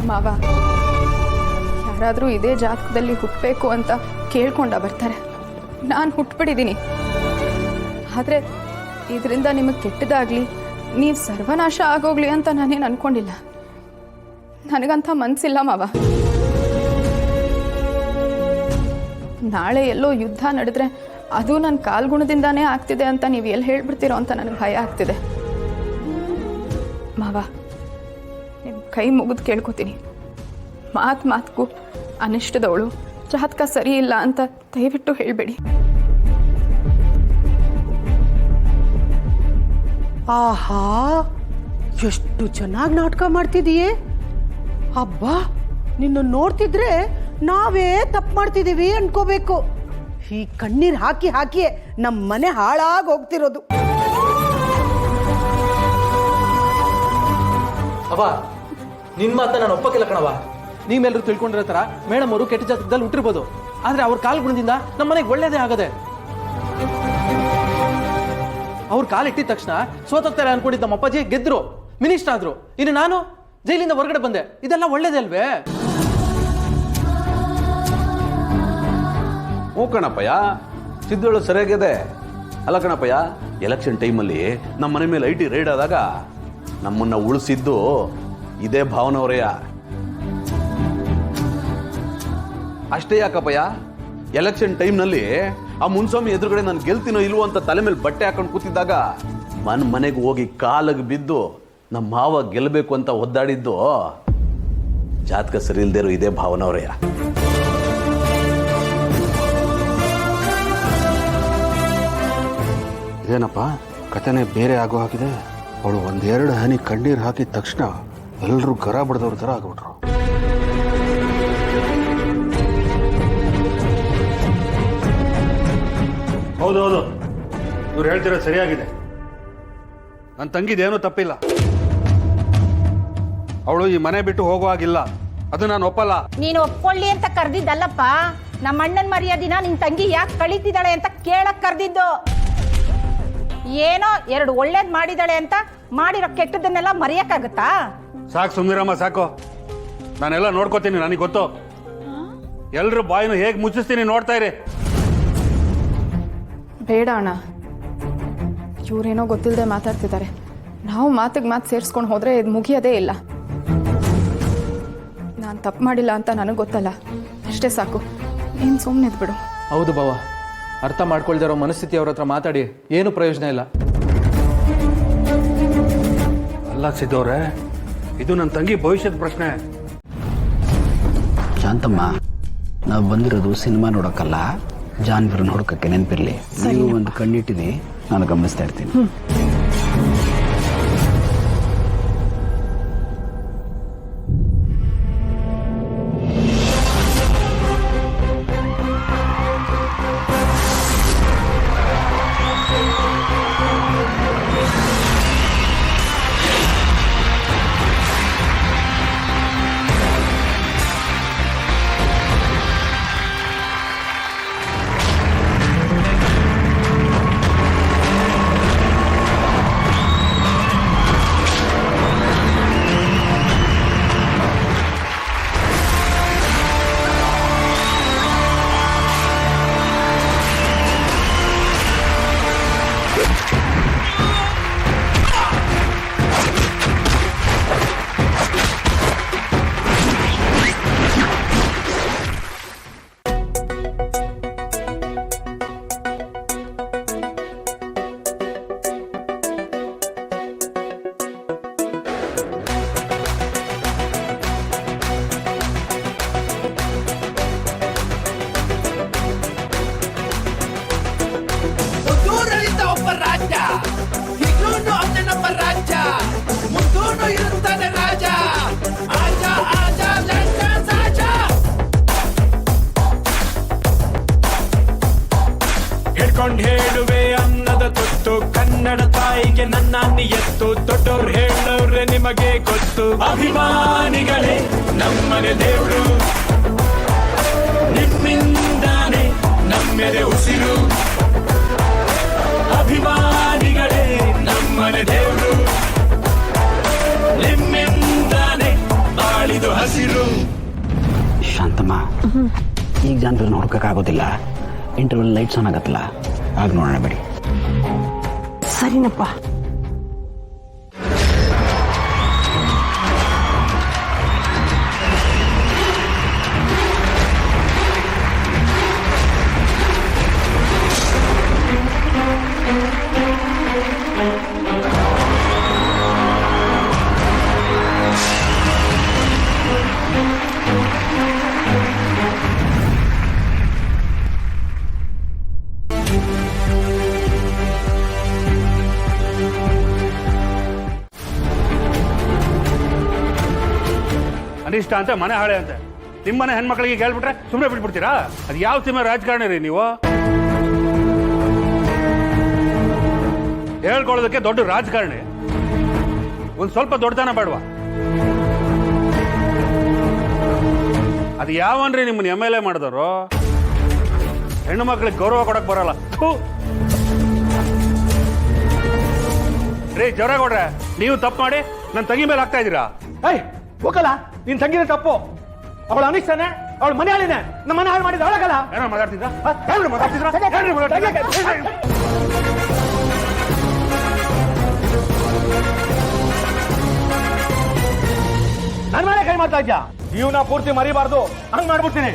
ಮಾವ, ಯಾರಾದರೂ ಇದೇ ಜಾತಕದಲ್ಲಿ ಹುಟ್ಟಬೇಕು ಅಂತ ಕೇಳ್ಕೊಂಡ ಬರ್ತಾರೆ. ನಾನು ಹುಟ್ಬಿಟ್ಟಿದ್ದೀನಿ. ಆದರೆ ಇದರಿಂದ ನಿಮಗೆ ಕೆಟ್ಟದಾಗಲಿ, ನೀವು ಸರ್ವನಾಶ ಆಗೋಗ್ಲಿ ಅಂತ ನಾನೇನು ಅಂದ್ಕೊಂಡಿಲ್ಲ. ನನಗಂಥ ಮನಸ್ಸಿಲ್ಲ ಮಾವ. ನಾಳೆ ಎಲ್ಲೋ ಯುದ್ಧ ನಡೆದ್ರೆ ಅದು ನನ್ನ ಕಾಲ್ಗುಣದಿಂದಾನೇ ಆಗ್ತಿದೆ ಅಂತ ನೀವು ಎಲ್ಲಿ ಹೇಳ್ಬಿಡ್ತೀರೋ ಅಂತ ನನಗೆ ಭಯ ಆಗ್ತಿದೆ. ಮಾವ, ನಿಮ್ಮ ಕೈ ಮುಗಿದು ಕೇಳ್ಕೊತೀನಿ, ಮಾತಿಗೂ ಅನಿಷ್ಟದವಳು, ಜಾತಕ ಸರಿ ಇಲ್ಲ ಅಂತ ದಯವಿಟ್ಟು ಹೇಳಬೇಡಿ. ಆಹಾ, ಎಷ್ಟು ಚೆನ್ನಾಗಿ ನಾಟಕ ಮಾಡ್ತಿದೀಯೇ. ಅಬ್ಬಾ, ನಿನ್ನ ನೋಡ್ತಿದ್ರೆ ನಾವೇ ತಪ್ಪು ಮಾಡ್ತಿದ್ದೀವಿ ಅನ್ಕೋಬೇಕು. ಈ ಕಣ್ಣೀರ್ ಹಾಕಿ ಹಾಕಿಯೇ ನಮ್ಮ ಮನೆ ಹಾಳಾಗಿ ಹೋಗ್ತಿರೋದು. ಅವ ನಿನ್ ಮಾತ ನಾನು ಒಪ್ಪಕ್ಕಿಲ್ಲ ಕಣವ. ನೀವೆಲ್ಲರೂ ತಿಳ್ಕೊಂಡಿರೋ ತರ ಮೇಡಮ್ ಅವರು ಕೆಟ್ಟ ಜಾತಕದಲ್ಲಿ ಹುಟ್ಟಿರ್ಬೋದು, ಆದ್ರೆ ಅವ್ರ ಕಾಲ್ ಗುಣದಿಂದ ನಮ್ಮ ಮನೆಗೆ ಒಳ್ಳೇದೇ ಆಗದೆ. ಅವ್ರ ಕಾಲಿಟ್ಟಿದ ತಕ್ಷಣ ಸೋತೋಗ್ತಾರೆ ಅನ್ಕೊಂಡಿದ್ದ ನಮ್ಮ ಅಪ್ಪಾಜಿ ಗೆದ್ರು, ಮಿನಿಸ್ಟರ್ ಆದ್ರು. ಇನ್ನು ನಾನು ಜೈಲಿಂದ ಹೊರಗಡೆ ಬಂದೆ. ಇದೆಲ್ಲ ಒಳ್ಳೇದೇ ಅಲ್ವೇ? ಓ ಕಣಪ್ಪಯ್ಯ, ಸಿದ್ದಳು ಸರಿಯಾಗಿದೆ. ಅಲ್ಲ ಕಣಪ್ಪಯ್ಯ, ಎಲೆಕ್ಷನ್ ಟೈಮಲ್ಲಿ ನಮ್ಮ ಮನೆ ಮೇಲೆ ಐಟಿ ರೈಡ್ ಆದಾಗ ನಮ್ಮನ್ನ ಉಳಿಸಿದ್ದು ಇದೇ ಭಾವನವರಯ್ಯ. ಅಷ್ಟೇ ಯಾಕಪ್ಪಯ್ಯ, ಎಲೆಕ್ಷನ್ ಟೈಮ್ನಲ್ಲಿ ಆ ಮುನ್ಸ್ವಾಮಿ ಎದುರುಗಡೆ ನಾನು ಗೆಲ್ತೀನೋ ಇಲ್ವೋ ಅಂತ ತಲೆ ಮೇಲೆ ಬಟ್ಟೆ ಹಾಕೊಂಡು ಕೂತಿದ್ದಾಗ ಮನೆಗೆ ಹೋಗಿ ಕಾಲಿಗೆ ಬಿದ್ದು ನಮ್ಮ ಮಾವ ಗೆಲ್ಲಬೇಕು ಅಂತ ಒದ್ದಾಡಿದ್ದು ಜಾತಕ ಸರಿ ಇಲ್ದೇ ಇರೋ ಇದೇ ಭಾವನವರಯ್ಯ. ಇದೇನಪ್ಪ, ಕಥೆನೇ ಬೇರೆ ಆಗೋ ಹಾಕಿದೆ. ಅವಳು ಒಂದೆರಡು ಹನಿ ಕಣ್ಣೀರು ಹಾಕಿದ ತಕ್ಷಣ ಎಲ್ಲರೂ ಗರ ಬಡ್ದವ್ರ ಥರ ಆಗ್ಬಿಟ್ರು. ಹೌದೌದು, ಇವ್ರು ಹೇಳ್ತಿರೋದು ಸರಿಯಾಗಿದೆ. ನನ್ನ ತಂಗಿದೇನೂ ತಪ್ಪಿಲ್ಲ. ಅವಳು ಈ ಮನೆ ಬಿಟ್ಟು ಹೋಗುವಾಗಿಲ್ಲ, ಅದು ನಾನು ಒಪ್ಪಲ್ಲ. ನೀನು ಒಪ್ಕೊಳ್ಳಿ ಅಂತ ಕರೆದಿದ್ದಲ್ಲಪ್ಪ. ನಮ್ಮ ಅಣ್ಣನ ಮರ್ಯಾದಿನ ನಿನ್ ತಂಗಿ ಯಾಕೆ ಕಳೀತಿದ್ದಾಳೆ ಅಂತ ಕೇಳಕ್ ಕರೆದಿದ್ದು. ಏನೋ ಎರಡು ಒಳ್ಳೇದ್ ಮಾಡಿದಾಳೆ ಅಂತ ಮಾಡಿರೋ ಕೆಟ್ಟದನ್ನೆಲ್ಲ ಮರೆಯಕ್ಕಾಗತ್ತಾ? ಸಾಕು ಸುಮ್ನಿರಮ್ಮ, ಸಾಕು. ನಾನೆಲ್ಲ ನೋಡ್ಕೋತೀನಿ, ನನಗೆ ಗೊತ್ತು. ಎಲ್ರು ಬಾಯಿನ ಹೇಗೆ ಮುಚ್ಚಿಸ್ತೀನಿ ನೋಡ್ತಾ ಇರಿ. ಬೇಡ ಅಣ್ಣ, ಇವರೇನೋ ಗೊತ್ತಿಲ್ಲದೆ ಮಾತಾಡ್ತಿದ್ದಾರೆ. ನಾವು ಮಾತಿಗೆ ಮಾತು ಸೇರಿಸ್ಕೊಂಡು ಹೋದ್ರೆ ಇದು ಮುಗಿಯೋದೇ ಇಲ್ಲ. ನಾನು ತಪ್ಪು ಮಾಡಿಲ್ಲ ಅಂತ ನನಗೆ ಗೊತ್ತಲ್ಲ, ಅಷ್ಟೇ ಸಾಕು. ನೀನು ಸುಮ್ಮನೆ ಇದ್ಬಿಡು. ಹೌದು ಬಾವ, ಅರ್ಥ ಮಾಡ್ಕೊಳ್ದಿರೋ ಮನಸ್ಥಿತಿ ಅವ್ರ ಹತ್ರ ಮಾತಾಡಿ ಏನು ಪ್ರಯೋಜನ ಇಲ್ಲ. ಅಲ್ಲ ಸಿದ್ದವ್ರೆ, ಇದು ನನ್ನ ತಂಗಿ ಭವಿಷ್ಯದ ಪ್ರಶ್ನೆ. ಶಾಂತಮ್ಮ, ನಾವು ಬಂದಿರೋದು ಸಿನಿಮಾ ನೋಡೋಕ್ಕಲ್ಲ, ಜಾನ್ವರನ್ನ ಹುಡುಕಕ್ಕೆ. ನೆನಪಿರ್ಲಿ, ನೀವು ಒಂದು ಕಣ್ಣಿಟ್ಟಿನಿ, ನಾನು ಗಮನಿಸ್ತಾ ಇರ್ತೀನಿ. ಹೇಳುವೆ ಅನ್ನದ ತುತ್ತು, ಕನ್ನಡ ತಾಯಿಗೆ ನನ್ನ ನಿಯತ್ತು. ದೊಡ್ಡವ್ರು ಹೇಳವ್ರೆ ನಿಮಗೆ ಗೊತ್ತು. ಅಭಿಮಾನಿಗಳೇ ನಮ್ಮನೆ ದೇವ್ರು, ನಿಮ್ಮಿಂದಾನೆ ನಮ್ಮೆದೆ ಉಸಿರು. ಅಭಿಮಾನಿಗಳೇ ನಮ್ಮನೆ ದೇವ್ರು, ನಿಮ್ಮಿಂದಾನೆ ಬಾಳಿದು ಹಸಿರು. ಈಗ ಜಾನ್ವರ್ನ ಹುಡ್ಕೋಕ್ಕಾಗೋದಿಲ್ಲ. ಇಂಟರ್ವಲ್ ಲೈಟ್ಸ್ ಆನ್ ಆಗತ್ತಲ್ಲ, ಆಗ ನೋಡೋಣ ಬಿಡಿ. ಸರಿನಪ್ಪ. ಅನಿಷ್ಟ ಅಂತ ಮನೆ ಹಾಳೆ ಅಂತ ನಿಮ್ಮ ಮನೆ ಹೆಣ್ಮಕ್ಳಿಗೆ ಕೇಳ್ಬಿಟ್ರೆ ಸುಮ್ಮನೆ ಬಿಟ್ಬಿಡ್ತೀರಾ? ಅದು ಯಾವ ಸೀಮೆ ರಾಜಕಾರಣಿ ರೀ ನೀವು? ಹೇಳ್ಕೊಳ್ಳೋದಕ್ಕೆ ದೊಡ್ಡ ರಾಜಕಾರಣಿ, ಒಂದು ಸ್ವಲ್ಪ ದೊಡ್ಡತನ ಬೇಡವಾ? ಅದು ಯಾವನ್ರಿ ನಿಮ್ಮನ್ನ MLA ಮಾಡಿದವರು? ಹೆಣ್ಣು ಮಕ್ಳಿಗೆ ಗೌರವ ಕೊಡಕ್ ಬರಲ್ಲ. ರೀ ಜವರೇಗೌಡ್ರೆ, ನೀವು ತಪ್ಪು ಮಾಡಿ ನನ್ನ ತಂಗಿ ಮೇಲೆ ಹಾಕ್ತಾ ಇದ್ದೀರಾ? ಹೋಗಲ್ಲ, ನಿನ್ ತಂಗಿನ ತಪ್ಪು. ಅವಳ ಅನಿಷ್ಟಾನೆ, ಅವಳ ಮನೆ ಹಾಳಿನೇ ನಮ್ಮ ಮನೆ ಹಾಳು ಮಾಡಿದ ಅವಳಗಲ್ಲ. ಏನೋ ಮಾತಾಡ್ತಿದ್ರಾ? ನನ್ನ ಮೇಲೆ ಕೈ ಮಾಡ್ತಾ ಇದ್ಯಾ? ಜೀವನ ಪೂರ್ತಿ ಮರಿಬಾರ್ದು, ಹಂಗ್ ಮಾಡ್ಬಿಡ್ತೀನಿ.